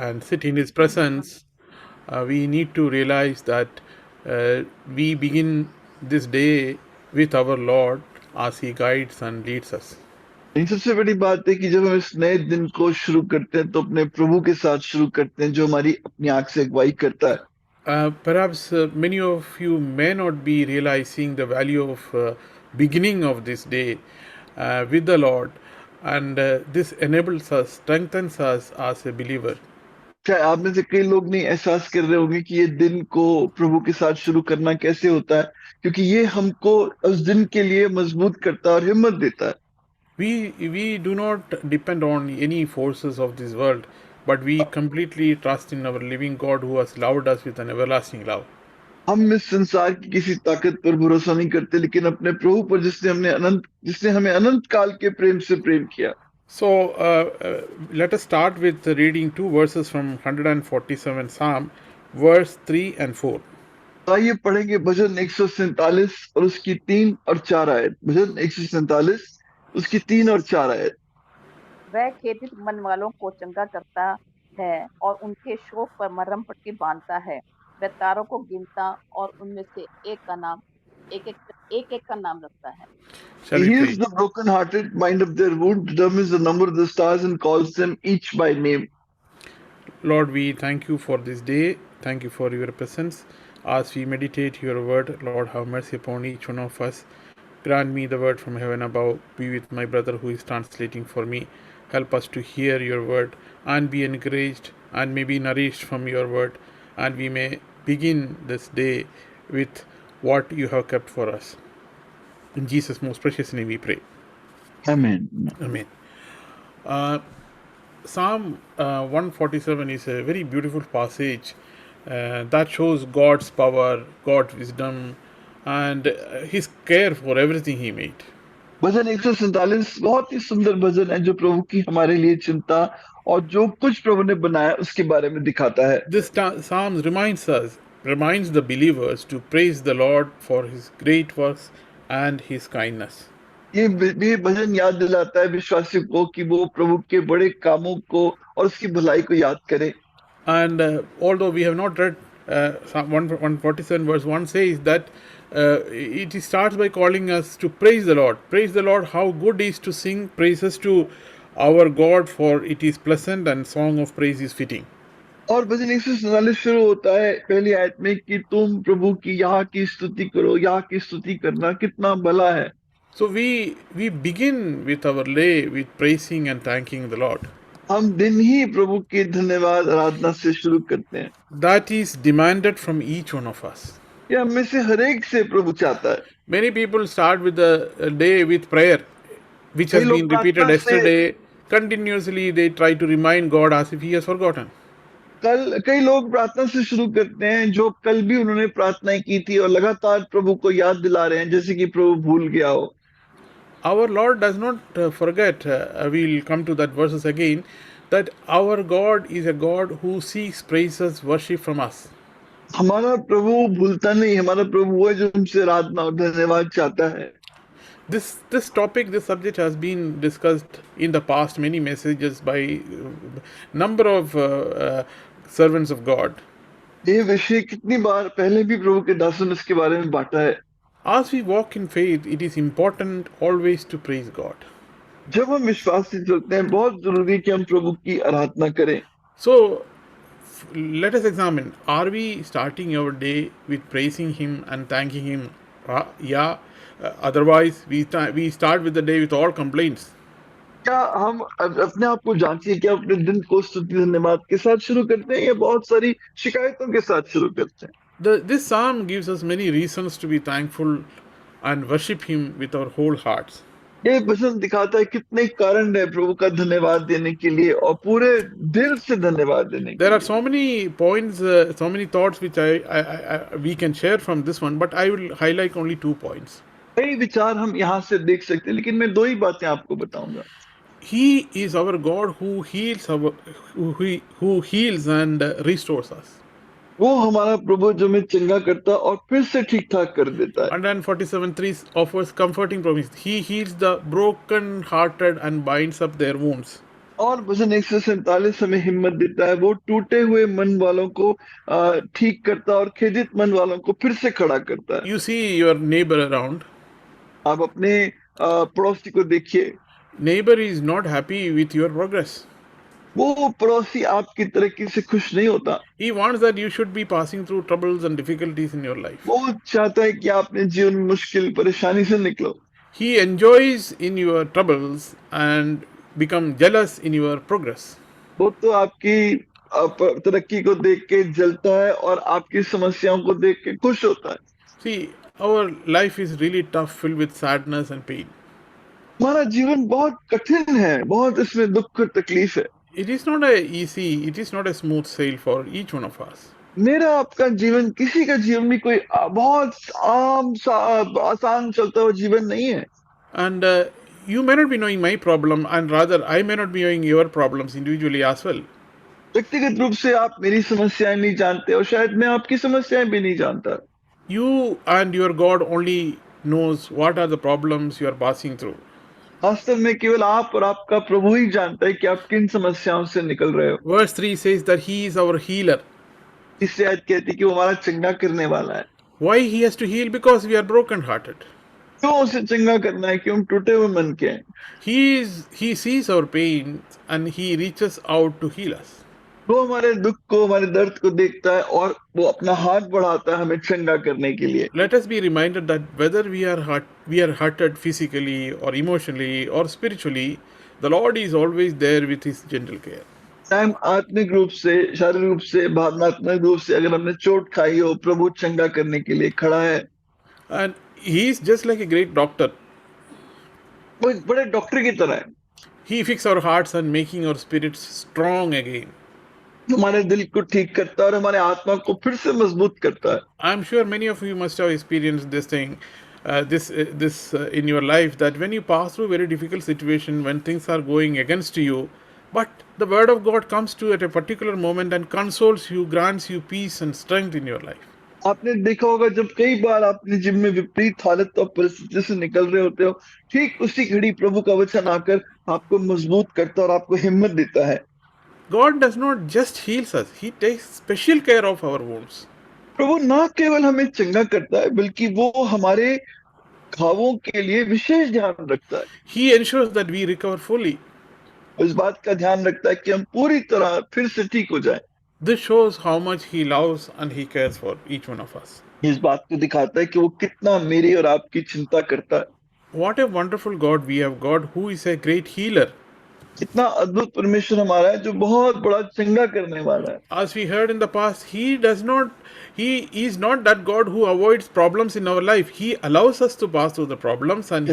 and sit in His presence, we need to realize that we begin this day with our Lord as He guides and leads us. लेकिन सबसे बड़ी बात है कि जब हम इस नए दिन को शुरू करते हैं तो अपने प्रभु के साथ शुरू करते हैं जो हमारी अपनी आंख से अगुवाई करता है। Perhaps many of you may not be realizing the value of beginning of this day with the Lord, and this enables us, strengthens us as a believer. शायद आप में से कई लोग नहीं एहसास कर रहे होंगे कि ये दिन को प्रभु के साथ शुरू करना कैसे होता है, क्योंकि ये हमको उस दिन के लिए मजबूत करता है और हिम्मत देता है। We do not depend on any forces of this world, but we completely trust in our living God who has loved us with an everlasting love. हम इस संसार की किसी ताकत पर भरोसा नहीं करते, लेकिन अपने प्रभु पर जिसने हमें अनंत काल के प्रेम से प्रेम किया। So let us start with reading two verses from 147 Psalm, verse 3 and 4. तो आइए पढ़ेंगे भजन 147 और उसकी 3 और 4 आयत। भजन 147 उसकी 3 और 4 आयत। वह खेदित मन वालों को चंगा करता है और उनके शोक पर मरहम पट्टी बांधता है। वह तारों को गिनता और उनमें से एक एक का नाम रखता है। Shall He we heals pray? the broken-hearted mind of their wound, determines the number of the stars, and calls them each by name. Lord, we thank you for this day. Thank you for your presence. As we meditate your word, Lord, have mercy upon each one of us. Grant me the word from heaven above. Be with my brother who is translating for me. Help us to hear your word and be encouraged and may be nourished from your word. And we may begin this day with what you have kept for us. In Jesus' most precious name we pray. Amen. Amen. Psalm 147 is a very beautiful passage that shows God's power, God's wisdom, and His care for everything He made. भजन 147 बहुत ही सुंदर भजन है जो प्रभु की हमारे लिए चिंता और जो कुछ प्रभु ने बनाया उसके बारे में दिखाता है। This Psalm reminds the believers to praise the Lord for His great works and His kindness. ये भजन याद दिलाता है विश्वासियों को कि वो प्रभु के बड़े कामों को और उसकी भलाई को याद करें। And although we have not read Psalm 147 verse 1 says that it starts by calling us to praise the Lord. Praise the Lord, how good is to sing praises to our God, for it is pleasant and song of praise is fitting. और भजन 147 शुरू होता है पहली आयत में कि तुम प्रभु की यहाँ की स्तुति करो, यहाँ की स्तुति करना कितना भला है। So we begin with our day with praising and thanking the Lord. हम दिन ही प्रभु की धन्यवाद आराधना से शुरू करते हैं। That is demanded from each one of us. ये हम में से हर एक से प्रभु चाहता है। Many people start with the day with prayer, which कई has लोग been repeated प्रार्थना से yesterday. Continuously, they try to remind God as if He has forgotten. कई लोग प्रार्थना से शुरू करते हैं जो कल भी उन्होंने प्रार्थनाएं की थी और लगातार प्रभु को याद दिला रहे हैं जैसे कि प्रभु भूल गया हो। Our Lord does not forget, we'll come to that verses again, that our God is a God who seeks praises, worship from us. हमारा प्रभु भूलता नहीं, हमारा प्रभु वो है जो हमसे आराधना और धन्यवाद चाहता है। This topic, this subject has been discussed in the past, many messages by number of servants of God. ये विषय कितनी बार पहले भी प्रभु के दासों ने इसके बारे में बांटा है। As we walk in faith, it is important always to praise God. जब हम विश्वास से चलते हैं बहुत जरूरी है कि हम प्रभु की आराधना करें। So let us examine, are we starting our day with praising Him and thanking Him? Otherwise we start with the day with all complaints. क्या हम अपने आप को जांचिए, क्या अपने दिन को स्तुति धन्यवाद के साथ शुरू करते हैं या बहुत सारी शिकायतों के साथ शुरू करते हैं? This psalm gives us many reasons to be thankful and worship Him with our whole hearts. ये भजन दिखाता है कितने कारण है प्रभु का धन्यवाद देने के लिए और पूरे दिल से धन्यवाद देने के There are लिए। so many points, so many thoughts which we can share from this one, but I will highlight only 2 points. कई विचार हम यहाँ से देख सकते हैं, लेकिन मैं दो ही बातें आपको बताऊंगा। He is our God who heals and restores us. वो हमारा प्रभु जो हमें चंगा करता और फिर से ठीक ठाक कर देता है। 147:3 offers comforting promise. He heals the broken hearted and binds up their wounds. और भजन 147 हमें हिम्मत देता है, वो टूटे हुए मन वालों को ठीक करता है और खेदित मन वालों को फिर से खड़ा करता है। You see your neighbor around. आप अपने पड़ोसी को देखिए, Neighbor is not happy with your progress. वो पड़ोसी आपकी तरक्की से खुश नहीं होता। He wants that you should be passing through troubles and difficulties in your life. वो चाहता है कि आप अपने जीवन में मुश्किल परेशानी से निकलो। He enjoys in your troubles and become jealous in your progress. वो तो आपकी तरक्की को देख के जलता है और आपकी समस्याओं को देख के खुश होता है। See, our life is really tough, filled with sadness and pain. हमारा जीवन बहुत कठिन है, बहुत इसमें दुख और तकलीफ है। It is not a smooth sail for each one of us. मेरा आपका जीवन, किसी का जीवन भी कोई बहुत आसान चलता हुआ जीवन नहीं है। And you may not be knowing my problem, and rather I may not be knowing your problems individually as well. व्यक्तिगत रूप से आप मेरी समस्याएं नहीं जानते और शायद मैं आपकी समस्याएं भी नहीं जानता। You and your God only knows what are the problems you are passing through. वास्तव में केवल आप और आपका प्रभु ही जानता है कि आप किन समस्याओं से निकल रहे हो। Verse 3 says that He is our healer. इससे आज कहती कि वो हमारा चंगा करने वाला है। Why He has to heal? Because we are broken-hearted. क्यों उसे चंगा करना है? क्यों हम टूटे हुए मन के हैं। He sees our pain and He reaches out to heal us. वो हमारे दुख को, हमारे दर्द को देखता है और वो अपना हाथ बढ़ाता है हमें चंगा करने के लिए। Let us be reminded that whether we are hurted physically or emotionally or spiritually, the Lord is always there with His gentle care. चाहे हम आत्मिक रूप से, शारीरिक रूप से, भावनात्मक रूप से अगर हमने चोट खाई हो, प्रभु चंगा करने के लिए खड़ा है। And He is just like a great doctor. वो एक बड़े डॉक्टर की तरह है। He fixes our hearts and making our spirits strong again. हमारे दिल को ठीक करता है और हमारे आत्मा को फिर से मजबूत करता है। I'm sure many of you must have experienced this thing, in your life, that when you pass through a very difficult situation, when things are going against you, but the Word of God comes to at a particular moment and consoles you, grants you peace and strength in your life. आपने देखा होगा जब कई बार अपने जीवन में विपरीत हालत और परिस्थिति से निकल रहे होते हो, ठीक उसी घड़ी प्रभु का वचन आकर आपको मजबूत करता है और आपको हिम्मत देता है। God does not just heals us, He takes special care of our wounds. प्रभु ना केवल हमें चंगा करता है बल्कि वो हमारे घावों के लिए विशेष ध्यान रखता है। He ensures that we recover fully. इस बात का ध्यान रखता है कि हम पूरी तरह फिर से ठीक हो जाएं। This shows how much He loves and He cares for each one of us. इस बात को दिखाता है कि वो कितना मेरी और आपकी चिंता करता है। What a wonderful God we have, God who is a great healer. कितना अद्भुत परमेश्वर हमारा है जो बहुत बड़ा चंगा करने वाला है। As we heard in the past, He is not that God who avoids problems in our life. He allows us to pass through the problems, and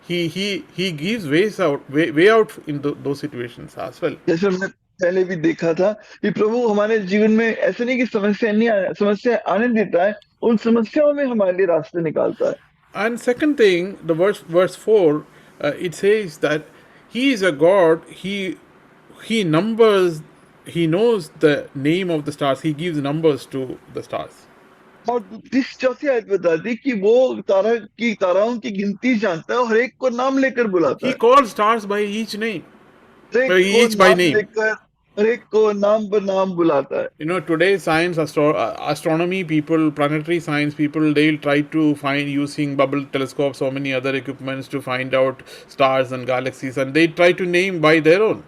He gives way out in those situations as well. जैसे हमने पहले भी देखा था कि प्रभु हमारे जीवन में ऐसे नहीं कि समस्या आने देता है, उन समस्याओं में हमारे लिए रास्ते निकालता है। And second thing, the verse 4, it says that He is a God. He knows the name of the stars. He gives numbers to the stars. और चौथी आयत बताती कि वो ताराओं की गिनती जानता है और हर एक को नाम लेकर बुलाता He है। calls stars by each name. each by name लेकर हर एक को नाम पर नाम बुलाता है। You know, today science, astronomy people, planetary science people, they'll try to find using Hubble telescope, so many other equipments to find out stars and galaxies, and they try to name by their own.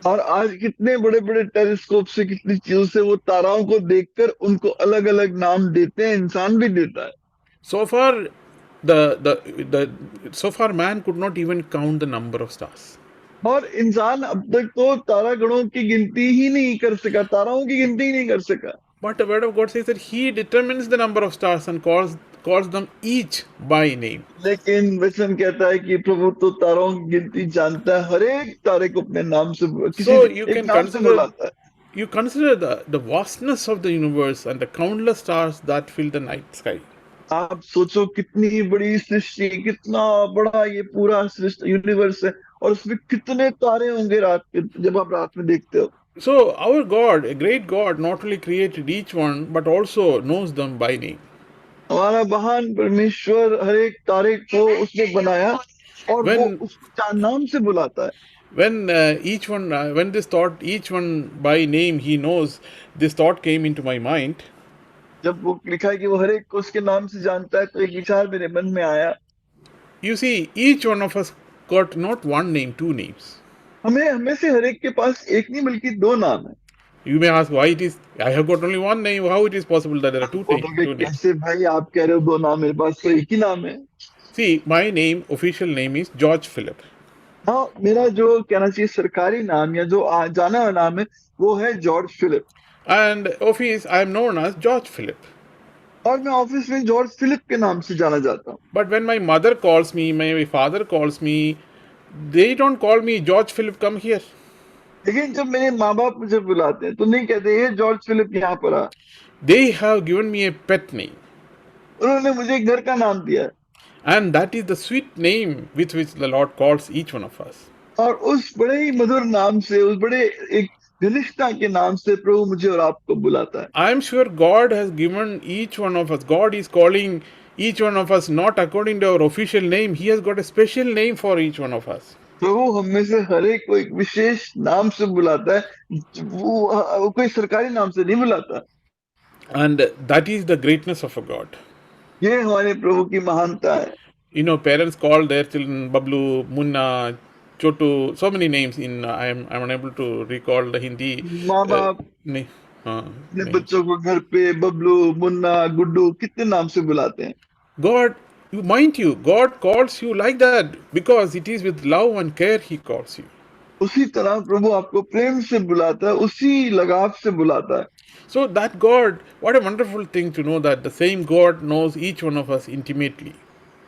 और आज कितने बड़े बड़े telescope से, कितनी चीजों से वो ताराओं को देखकर उनको अलग अलग नाम देते हैं, इंसान भी देता है। So far man could not even count the number of stars. और इंसान अब तक तो तारागणों की गिनती ही नहीं कर सका, ताराओं की गिनती ही नहीं कर सका। But the word of God says that He determines the number of stars and calls them each by name. लेकिन वचन कहता है कि प्रभु तो तारों की गिनती जानता है, हर एक तारे को अपने नाम से एक नाम से बुलाता है। You consider the vastness of the universe and the countless stars that fill the night sky. आप सोचो कितनी बड़ी सृष्टि, कितना बड़ा ये पूरा सृष्टि यूनिवर्स है और उसमें कितने तारे होंगे रात के, जब आप रात में देखते हो। So our God, a great God, not only created each one but also knows them by name. हमारा महान परमेश्वर हर एक तारे को उसने बनाया और वो उसको नाम से बुलाता है। When when this thought, each one by name he knows, this thought came into my mind. जब वो लिखा है कि वो हर एक को उसके नाम से जानता है, तो एक विचार मेरे मन में आया, You see, each one of us got not one name, two names. हमें से हर एक के पास एक नहीं बल्कि दो नाम है। You may ask why it is. I have got only one name. How it is possible that there are two बोलोगे names? कैसे भाई, आप कह रहे हो दो नाम, मेरे पास तो एक ही नाम है। See, my name, official name is George Philip, हाँ, मेरा जो कहना चाहिए सरकारी नाम या जो जाना हुआ नाम है वो है George Philip, and office I am known as George Philip. और मैं ऑफिस में जॉर्ज फिलिप के नाम से जाना जाता हूँ। But when my mother calls me, my father calls me, they don't call me George Philip, come here. लेकिन जब मेरे माँ बाप मुझे बुलाते हैं तो नहीं कहते ये जॉर्ज फिलिप यहाँ पर आ। They have given me a pet name, उन्होंने मुझे एक घर का नाम दिया है, and that is the sweet name with which the Lord calls each one of us. और उस बड़े ही मधुर नाम से, उस बड़े एक घनिष्ठता के नाम से प्रभु मुझे और आपको बुलाता है। I am sure God has given each one of us, God is calling each one of us not according to our official name. He has got a special name for each one of us. प्रभु हम में से हर एक को एक विशेष नाम से बुलाता है, वो कोई सरकारी नाम से नहीं बुलाता। And that is the greatness of a God. ये हमारे प्रभु की महानता है। You know, parents call their children Bablu, Munna, Chotu, so many names. I'm unable to recall the Hindi. माँ बाप नहीं, हाँ, अपने नहीं. बच्चों को घर पे बबलू, मुन्ना, गुड्डू कितने नाम से बुलाते हैं। God, mind you, God calls you like that because it is with love and care He calls you. उसी तरह प्रभु आपको प्रेम से बुलाता है, उसी लगाव से बुलाता है। So that God, what a wonderful thing to know that the same God knows each one of us intimately.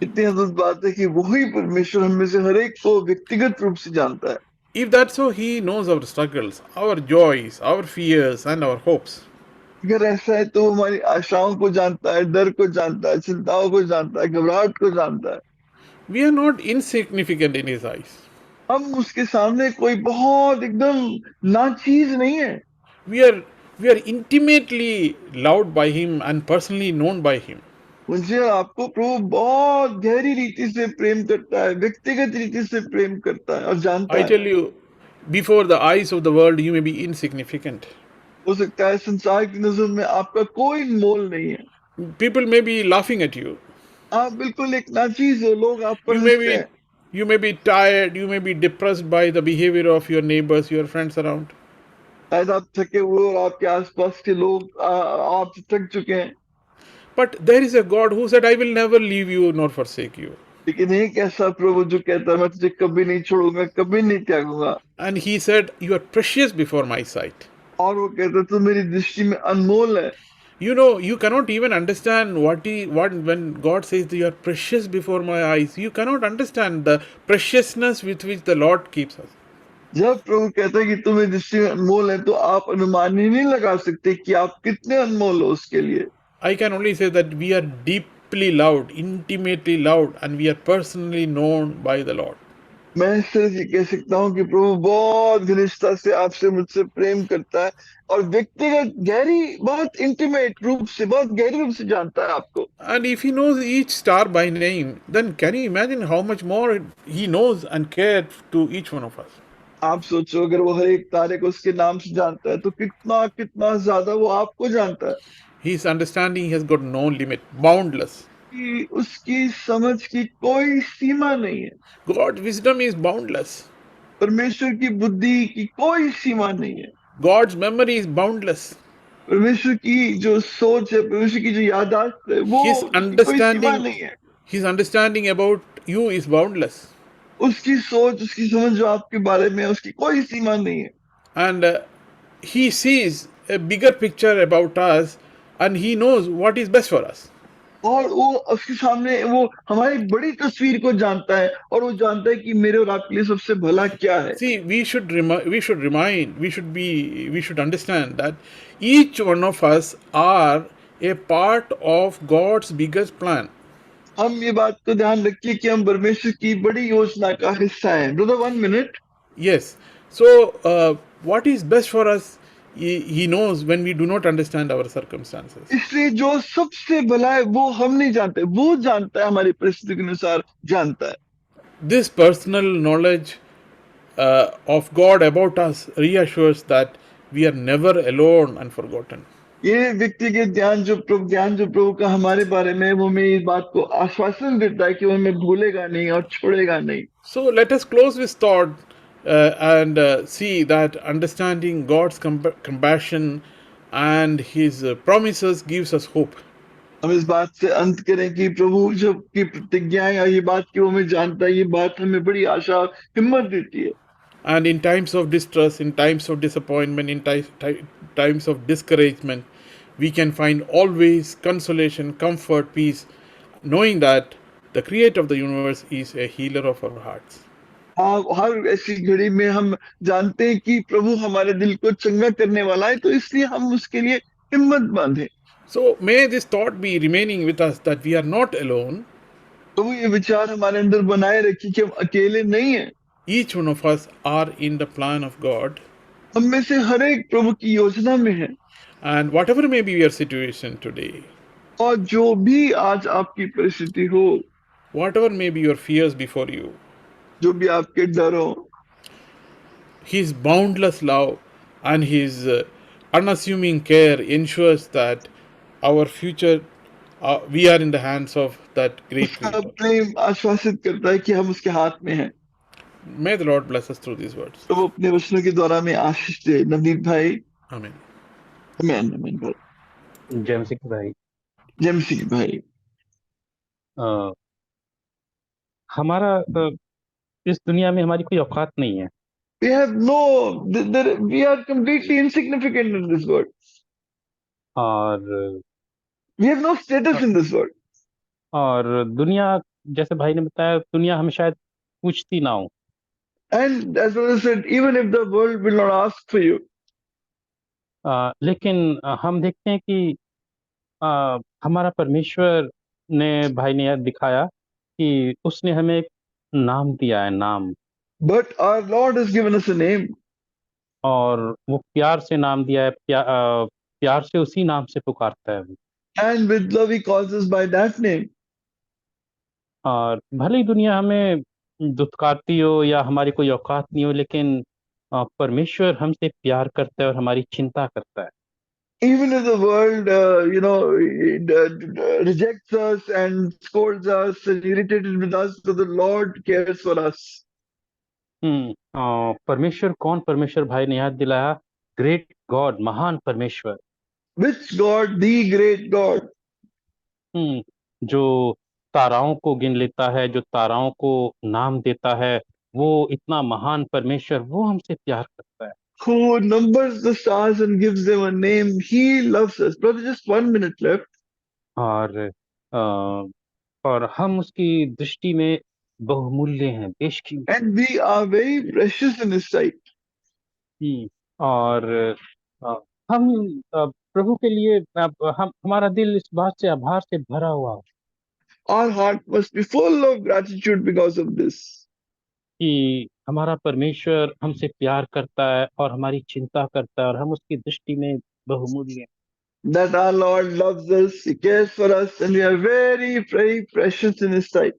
इतनी अद्भुत बात है कि वही परमेश्वर हम में से हर एक को व्यक्तिगत रूप से जानता है। If that's so, He knows our struggles, our joys, our fears, and our hopes. अगर ऐसा है तो वो हमारी आशाओं को जानता है, डर को जानता है, चिंताओं को जानता है, घबराहट को जानता है। We are not insignificant in His eyes. हम उसके सामने कोई बहुत एकदम नाचीज नहीं है। We are intimately loved by Him and personally known by Him. मुझे और आपको प्रभु बहुत गहरी रीति से प्रेम करता है, व्यक्तिगत रीति से प्रेम करता है और जानता I है। tell you, before the eyes of the world, you may be insignificant. हो सकता है संसार की नजर में आपका कोई मोल नहीं है, People may be laughing at you. आप बिल्कुल एक नाचीज हो, लोग आप पर You may हंसते be हैं। you may be tired, you may be depressed by the behavior of your neighbors, your friends around. शायद आप थके हुए और आपके आसपास के लोग आपसे थक चुके हैं, But there is a God who said, I will never leave you nor forsake you. लेकिन एक ऐसा प्रभु जो कहता है मैं तुझे कभी नहीं छोड़ूंगा, कभी नहीं त्यागूंगा, And He said, you are precious before my sight. और वो कहता है तू मेरी दृष्टि में अनमोल है। You know, you cannot even understand what when God says that you are precious before my eyes. You cannot understand the preciousness with which the Lord keeps us. जब प्रभु कहता है कि तुम मेरी दृष्टि में अनमोल है, तो आप अनुमान ही नहीं लगा सकते कि आप कितने अनमोल हो उसके लिए। I can only say that we are deeply loved, intimately loved, and we are personally known by the Lord. मैं सिर्फ ये कह सकता हूँ कि प्रभु बहुत घनिष्ठता से आपसे मुझसे प्रेम करता है और व्यक्तिगत गहरी, बहुत इंटीमेट रूप से, बहुत गहरी रूप से जानता है आपको। And if He knows each star by name, then can you imagine how much more He knows and cares to each one of us? आप सोचो अगर वो हर एक तारे को उसके नाम से जानता है तो कितना कितना ज्यादा वो आपको जानता है। His understanding has got no limit, boundless. कि उसकी समझ की कोई सीमा नहीं है, God's wisdom is boundless. परमेश्वर की बुद्धि की कोई सीमा नहीं है, God's memory is boundless. परमेश्वर की जो सोच है, परमेश्वर की जो याददाश्त है, वो His उसकी कोई सीमा understanding, नहीं है। His understanding about you is boundless. उसकी सोच, उसकी समझ जो आपके बारे में है, उसकी कोई सीमा नहीं है। And He sees a bigger picture about us and He knows what is best for us. और वो उसके सामने वो हमारी बड़ी तस्वीर को जानता है और वो जानता है कि मेरे और आपके लिए सबसे भला क्या है। See, we should understand that each one of us are a part of God's biggest plan. हम ये बात को ध्यान रखिए कि हम परमेश्वर की बड़ी योजना का हिस्सा हैं। Brother 1 minute. Yes. So, what is best for us, He knows when we do not understand our circumstances. इसलिए जो सबसे भला है वो हम नहीं जानते, वो जानता है, हमारी परिस्थिति के अनुसार जानता है। This personal knowledge of God about us reassures that we are never alone and forgotten. ये व्यक्तिगत ज्ञान जो प्रभु का हमारे बारे में है, वो हमें इस बात को आश्वासन देता है कि वो हमें भूलेगा नहीं और छोड़ेगा नहीं। So let us close this thought and see that understanding God's compassion and His promises gives us hope. हम इस बात से अंत करें कि प्रभु जो की प्रतिज्ञाएं और ये बात कि वो हमें जानता है, ये बात हमें बड़ी आशा और हिम्मत देती है। And in times of distress, in times of disappointment, in times of discouragement, we can find always consolation, comfort, peace, knowing that the Creator of the universe is a healer of our hearts. हाँ, हर ऐसी घड़ी में हम जानते हैं कि प्रभु हमारे दिल को चंगा करने वाला है, तो इसलिए हम उसके लिए हिम्मत बांधे। So may this thought be remaining with us that we are not alone. प्रभु ये विचार हमारे अंदर बनाए रखिए कि हम अकेले नहीं हैं। Each one of us are in the plan of God. हम में से हर एक प्रभु की योजना में है। And whatever may be your situation today, और जो भी आज आपकी परिस्थिति हो, whatever may be your fears before you, जो भी आपके डर हो, His boundless love and His unassuming care ensures that our future, we are in the hands of that great उसका Creator. प्रेम आश्वासित करता है कि हम उसके हाथ में हैं। May the Lord bless us through these words. तो वो अपने वचनों के द्वारा में आशीष दे। नवनीत भाई, Amen. आमीन आमीन भाई, जय मसीह की भाई। जय मसीह भाई। अ, हमारा इस दुनिया में हमारी कोई औकात नहीं है We have no, we are completely insignificant in this world. और We have no status in this world. और दुनिया, जैसे भाई ने बताया, दुनिया हमें शायद पूछती ना हो, And as brother said, even if the world will not ask for you, लेकिन हम देखते हैं कि हमारा परमेश्वर ने, भाई ने याद दिखाया कि उसने हमें एक नाम दिया है, नाम, but our Lord has given us a name, और वो प्यार से नाम दिया है, प्यार से उसी नाम से पुकारता है वो। and with love He calls us by that name. और भले ही दुनिया हमें दुत्कारती हो या हमारी कोई औकात नहीं हो, लेकिन परमेश्वर हमसे प्यार करता है और हमारी चिंता करता है। Even if the world, rejects us and scolds us and irritated with us, but the Lord cares for us. परमेश्वर कौन परमेश्वर, भाई ने याद दिलाया, ग्रेट गॉड, महान परमेश्वर। Which God? The great God. जो ताराओं को गिन लेता है, जो ताराओं को नाम देता है, वो इतना महान परमेश्वर, वो हमसे प्यार करता है। Who numbers the stars and gives them a name. He loves us. Brother, just 1 minute left. और और हम उसकी दृष्टि में बहुमूल्य हैं, बेशकीमती। And we are very precious in His sight. और हम प्रभु के लिए, हम, हमारा दिल इस बात से, आभार से भरा हुआ हो Our heart must be full of gratitude because of this. कि हमारा परमेश्वर हमसे प्यार करता है और हमारी चिंता करता है, और हम उसकी दृष्टि में बहुमूल्य हैं। That our Lord loves us, He cares for us, and we are very, very precious in His sight.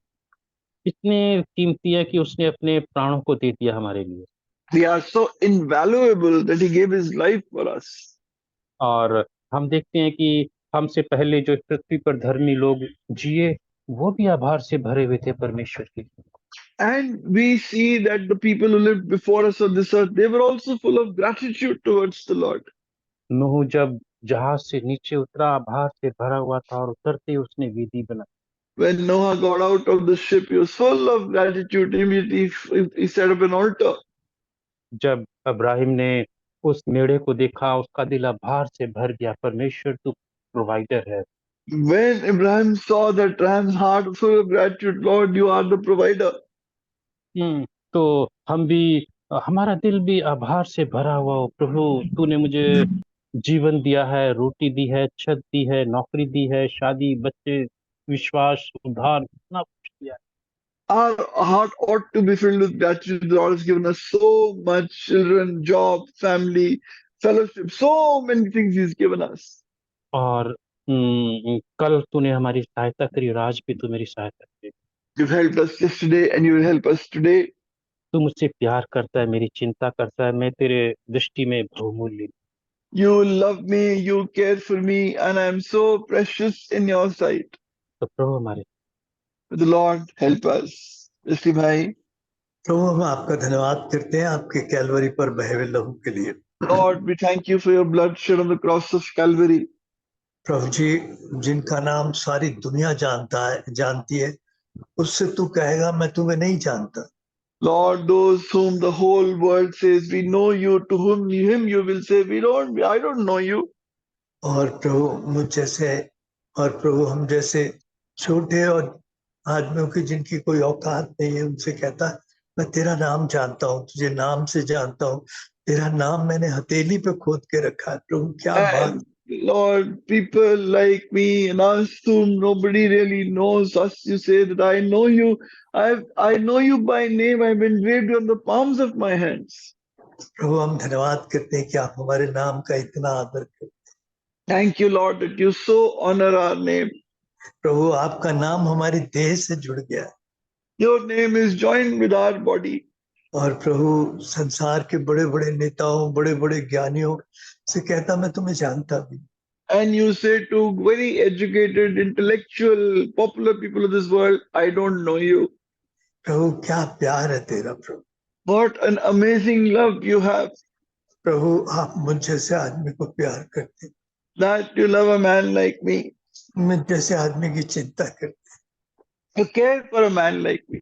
इतने कीमती है कि उसने अपने प्राणों को दे दिया हमारे लिए। We are so invaluable that He gave His life for us. और हम देखते हैं कि हमसे पहले जो पृथ्वी पर धर्मी लोग जिए, वो भी आभार से भरे हुए थे परमेश्वर के। And we see that the people who lived before us on this earth, they were also full of gratitude towards the Lord. नूह जब जहाज से नीचे उतरा, आभार से भरा हुआ था, और उतरते ही उसने वेदी बनाई। When Noah got out of the ship, he was full of gratitude. Immediately, he set up an altar. जब अब्राहिम ने उस मेढ़े को देखा, उसका दिल आभार से भर गया, परमेश्वर तू प्रोवाइडर है। When Abraham saw that ram's heart was full of gratitude, Lord, you are the provider. तो हम भी, हमारा दिल भी आभार से भरा हुआ हो, प्रभु तूने मुझे जीवन दिया है, रोटी दी है, छत दी है, नौकरी दी है, शादी, बच्चे, विश्वास, उद्धार, इतना कुछ दिया है। Our heart ought to be filled with gratitude. The Lord has given us so much: children, job, family, fellowship, so many things He's given us. और कल तूने हमारी सहायता करी, और आज भी तू मेरी सहायता करी। You've helped us yesterday and you will help us today. तू मुझसे प्यार करता है, मेरी चिंता करता है, मैं तेरे दृष्टि में बहुमूल्य। You love me, you care for me, and I am so precious in your sight. तो प्रभु हमारे The Lord help us. इसलिए भाई, प्रभु हम आपका धन्यवाद करते हैं आपके कैलवरी पर बहे हुए लहू के लिए। Lord, we thank you for your blood shed on the cross of Calvary. प्रभु जी, जिनका नाम सारी दुनिया जानती है, उससे तू कहेगा मैं तुम्हें नहीं जानता। Lord, those whom the whole world says we know you, to him you will say I don't know you. और प्रभु मुझ जैसे और प्रभु हम जैसे छोटे और आदमियों की जिनकी कोई औकात नहीं है, उनसे कहता मैं तेरा नाम जानता हूँ, तुझे नाम से जानता हूँ, तेरा नाम मैंने हथेली पे खोद के रखा है। प्रभु क्या बात! And Lord, people like me and us whom nobody really knows us, you say that I know you. I know you by name. I've engraved you on the palms of my hands. प्रभु हम धन्यवाद करते हैं कि आप हमारे नाम का इतना आदर करते हैं। Thank you, Lord, that you so honor our name. प्रभु आपका नाम हमारी देह से जुड़ गया है। Your name is joined with our body. और प्रभु संसार के बड़े बड़े नेताओं, बड़े बड़े ज्ञानियों से कहता मैं तुम्हें जानता भी। And you say to very educated, intellectual, popular people of this world, I don't know you. प्रभु क्या प्यार है तेरा प्रभु! What an amazing love you have, प्रभु आप मुझ जैसे आदमी को प्यार करते हैं, that you love a man like me. मुझ जैसे आदमी की चिंता करते हैं। You care for a man like me.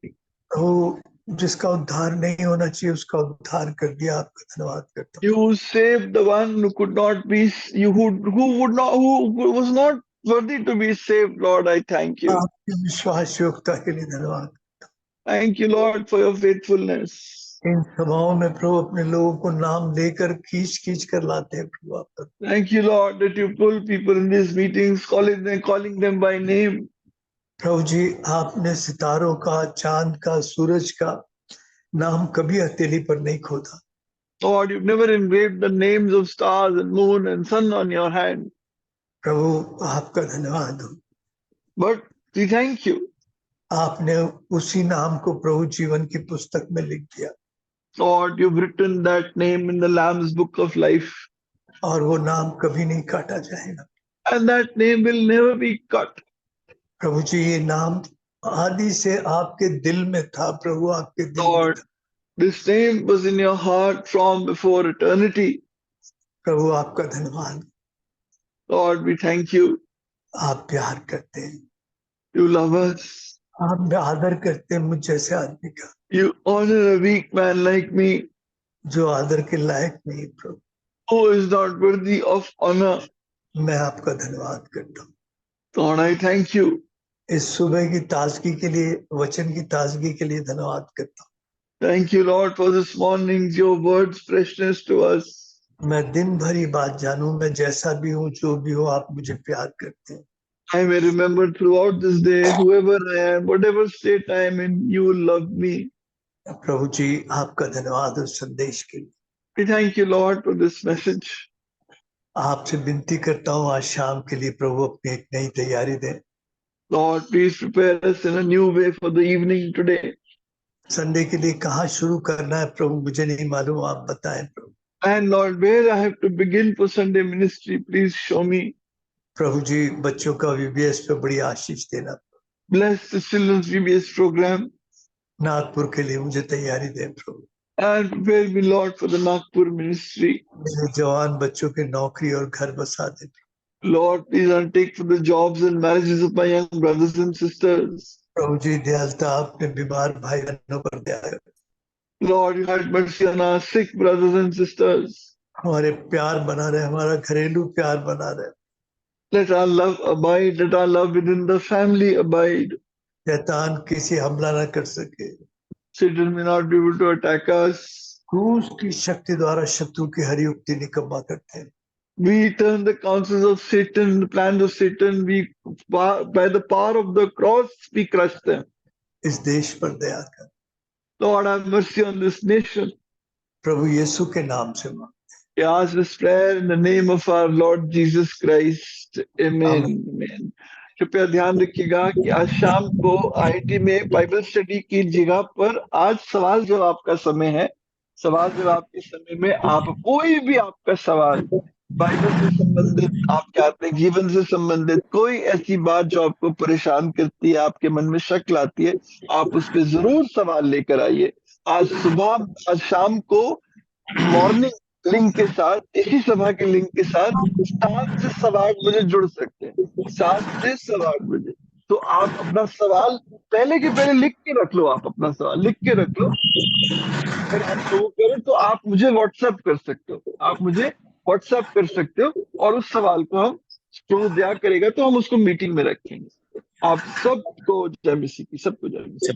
प्रभु जिसका उद्धार नहीं होना चाहिए उसका उद्धार कर दिया, आपका धन्यवाद करता हूँ। You saved the one who could not be, who was not worthy to be saved. Lord, I thank you. आपकी विश्वास योग्यता के लिए धन्यवाद। Thank you, Lord, for your faithfulness. इन सभाओं में प्रभु अपने लोगों को नाम लेकर खींच खींच कर लाते हैं प्रभु आपका। Thank you, Lord, that you pull people in these meetings, calling them by name. प्रभु जी आपने सितारों का, चांद का, सूरज का नाम कभी हथेली पर नहीं खोदा। Lord, you've never engraved the names of stars and moon and sun on your hand. प्रभु आपका धन्यवाद हो। But we thank you. आपने उसी नाम को प्रभु जीवन की पुस्तक में लिख दिया Lord, you've written that name in the Lamb's book of life. और वो नाम कभी नहीं काटा जाएगा। And that name will never be cut. प्रभु जी ये नाम आदि से आपके दिल में था प्रभु, आपके दिल में Lord, था। this name was in your heart from before eternity. प्रभु आपका धन्यवाद। Lord, we thank you. आप प्यार करते हैं, You love us. आप आदर करते हैं मुझ जैसे आदमी का, You honor a weak man like me, जो आदर के लायक नहीं। प्रभु who is not worthy of honor. मैं आपका धन्यवाद करता हूँ। Lord, I thank you. इस सुबह की ताजगी के लिए, वचन की ताजगी के लिए धन्यवाद करता हूँ। Thank you, Lord, for this morning's your words freshness to us. मैं दिन भर ये बात जानूं, मैं जैसा भी हूँ, जो भी हो, आप मुझे प्यार करते हैं। I may remember throughout this day, whoever I am, whatever state I am in, you love me. प्रभु जी आपका धन्यवाद उस संदेश के लिए। We thank you, Lord, for this message. आपसे विनती करता हूँ आज शाम के लिए प्रभु अपनी एक नई तैयारी दें। Lord, please prepare us in a new way for the evening today. Sunday के लिए कहाँ शुरू करना है प्रभु मुझे नहीं मालूम, आप बताएं प्रभु। And Lord, where I have to begin for Sunday ministry, please show me. प्रभु जी बच्चों का VBS पे बड़ी आशीष देना। Bless the children's VBS program Nagpur के लिए मुझे तैयारी दें प्रभु। and prepare me, Lord, for the Nagpur ministry. मेरे जवान बच्चों के नौकरी और घर बसा दें। Lord, please undertake for the jobs and marriages of my young brothers and sisters. प्रभु जी दयालुता आपने बीमार भाई बहनों पर दया करें। Lord, you had mercy on our sick brothers and sisters. हमारे प्यार बना रहे, हमारा घरेलू प्यार बना रहे। Let our love abide, let our love within the family abide. शैतान किसी हमला न कर सके। Satan may not be able to attack us. क्रूस की शक्ति द्वारा शत्रु की हर युक्ति निकम्मा करते हैं। We turn the counsels of Satan, the plans of Satan, by the power of the cross, we crush them. इस देश पर दया कर Lord, have mercy on this nation. प्रभु यीशु के नाम से मांग। We ask this prayer in the name of our Lord Jesus Christ. Amen. Amen. कृपया ध्यान रखिएगा कि आज शाम को आईटी में बाइबल स्टडी की जगह पर आज सवाल जवाब का समय है। सवाल जवाब के समय में आप कोई भी आपका सवाल बाइबल से संबंधित, आपके आत्मिक जीवन से संबंधित कोई ऐसी बात जो आपको परेशान करती है, आपके मन में शक लाती है, आप उस पर जरूर सवाल लेकर आइए। आज सुबह, आज शाम को मॉर्निंग लिंक के साथ, इसी सभा के लिंक के साथ 7 से 8 बजे जुड़ सकते हैं। 7 से 8 बजे। तो आप अपना सवाल पहले के पहले लिख के रख लो, आप अपना सवाल लिख के रख लो। अगर हम शुरू करें तो आप मुझे व्हाट्सएप कर सकते हो, आप मुझे व्हाट्सएप कर सकते हो, और उस सवाल को हम जो दया करेगा तो हम उसको मीटिंग में रखेंगे। आप सबको जय मसीह की, सबको जय मसीह।